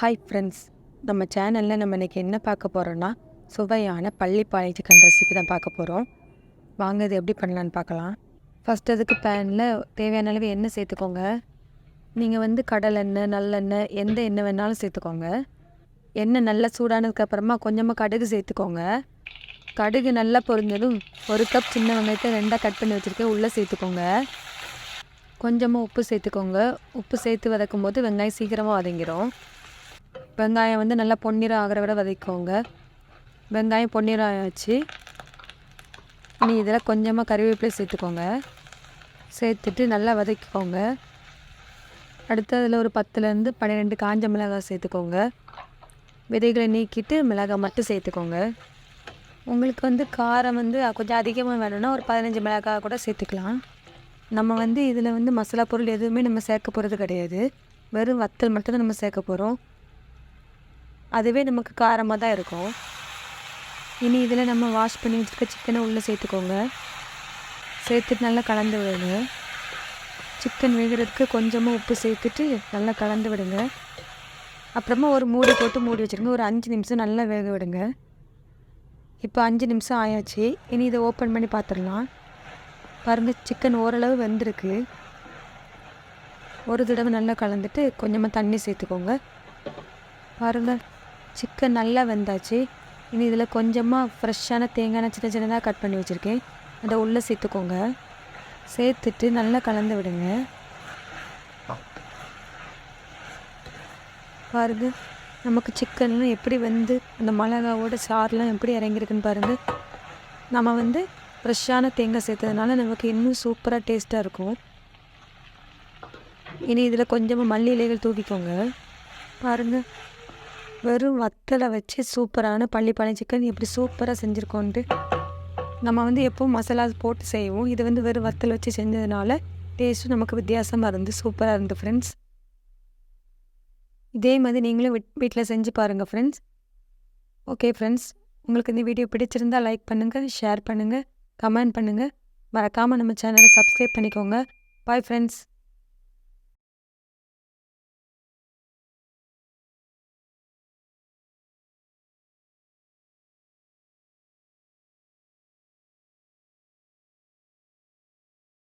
Hi friends, நம்ம சேனலில் நம்ம இன்றைக்கி என்ன பார்க்க போகிறோன்னா சுவையான பள்ளிப்பாளைய சிக்கன் ரெசிபி தான் பார்க்க போகிறோம். வாங்க இது எப்படி பண்ணலான்னு பார்க்கலாம். ஃபஸ்ட் அதுக்கு பேனில் தேவையான அளவு எண்ணெய் சேர்த்துக்கோங்க. நீங்கள் கடலெண்ணெய், நல்லெண்ணெய், எந்த எண்ணெய் வேணாலும் சேர்த்துக்கோங்க. எண்ணெய் நல்லா சூடானதுக்கப்புறமா கொஞ்சமாக கடுகு சேர்த்துக்கோங்க. கடுகு நல்லா பொரிஞ்சதும் 1 கப் சின்ன வெங்காயத்தை 2ஆக கட் பண்ணி வச்சுருக்கேன், உள்ளே சேர்த்துக்கோங்க. கொஞ்சமாக உப்பு சேர்த்துக்கோங்க. உப்பு சேர்த்து வதக்கும் போது வெங்காயம் சீக்கிரமாக வதங்கிடும். வெங்காயம் நல்லா பொன்னிறம் ஆகிற விட வதக்கிக்கோங்க. வெங்காயம் பொன்னிறம் ஆயாச்சு. இனி இதில் கொஞ்சமாக கறிவேப்பிலை சேர்த்துக்கோங்க. சேர்த்துட்டு நல்லா வதக்கிக்கோங்க. அடுத்து அதில் ஒரு 10லேருந்து 12 காஞ்ச மிளகாய் சேர்த்துக்கோங்க. விதைகளை நீக்கிட்டு மிளகாய் மட்டும் சேர்த்துக்கோங்க. உங்களுக்கு காரம் கொஞ்சம் அதிகமாக வேணும்னா ஒரு 15 மிளகாய் கூட சேர்த்துக்கலாம். நம்ம இதில் மசாலா பொருள் எதுவுமே நம்ம சேர்க்க போகிறது கிடையாது. வெறும் வத்தல் மட்டும் தான் நம்ம சேர்க்க போகிறோம். அதுவே நமக்கு காரமாக தான் இருக்கும். இனி இதில் நம்ம வாஷ் பண்ணி வச்சுருக்க சிக்கனை உள்ளே சேர்த்துக்கோங்க. சேர்த்துட்டு நல்லா கலந்து விடுங்க. சிக்கன் வேகிறதுக்கு கொஞ்சமாக உப்பு சேர்த்துட்டு நல்லா கலந்து விடுங்க. அப்புறமா ஒரு மூடி போட்டு மூடி வச்சுருங்க. ஒரு 5 நிமிஷம் நல்லா வேக விடுங்க. இப்போ 5 நிமிஷம் ஆயாச்சு. இனி இதை ஓப்பன் பண்ணி பார்த்துடலாம். பாருங்கள், சிக்கன் ஓரளவு வெந்திருக்கு. ஒரு தடவை நல்லா கலந்துட்டு கொஞ்சமாக தண்ணி சேர்த்துக்கோங்க. பாருங்கள், சிக்கன் நல்லா வெந்தாச்சு. இனி இதில் கொஞ்சமாக ஃப்ரெஷ்ஷான தேங்காய் சின்ன சின்னதாக கட் பண்ணி வச்சுருக்கேன், அதை உள்ளே சேர்த்துக்கோங்க. சேர்த்துட்டு நல்லா கலந்து விடுங்க. பாருங்கள், நமக்கு சிக்கன்லாம் எப்படி அந்த மிளகாவோட சாரெலாம் எப்படி இறங்கியிருக்குன்னு பாருங்கள். நம்ம ஃப்ரெஷ்ஷான தேங்காய் சேர்த்ததுனால நமக்கு இன்னும் சூப்பராக டேஸ்ட்டாக இருக்கும். இனி இதில் கொஞ்சமாக மல்லி இலைகள் தூக்கிக்கோங்க. பாருங்கள், வெறும் வத்தலை வச்சு சூப்பரான பள்ளிப்பாளையம் சிக்கன் எப்படி சூப்பராக செஞ்சுருக்கோன்ட்டு. நம்ம எப்பவும் மசாலா போட்டு செய்வோம். இது வெறும் வத்தல் வச்சு செஞ்சதுனால டேஸ்ட்டும் நமக்கு வித்தியாசமாக சூப்பராக இருந்து ஃப்ரெண்ட்ஸ். இதே மாதிரி நீங்களும் வீட்டில் செஞ்சு பாருங்கள் ஃப்ரெண்ட்ஸ். ஓகே ஃப்ரெண்ட்ஸ், உங்களுக்கு இந்த வீடியோ பிடிச்சிருந்தால் லைக் பண்ணுங்கள், ஷேர் பண்ணுங்கள், கமெண்ட் பண்ணுங்கள். மறக்காமல் நம்ம சேனலை சப்ஸ்கிரைப் பண்ணிக்கோங்க. Bye friends.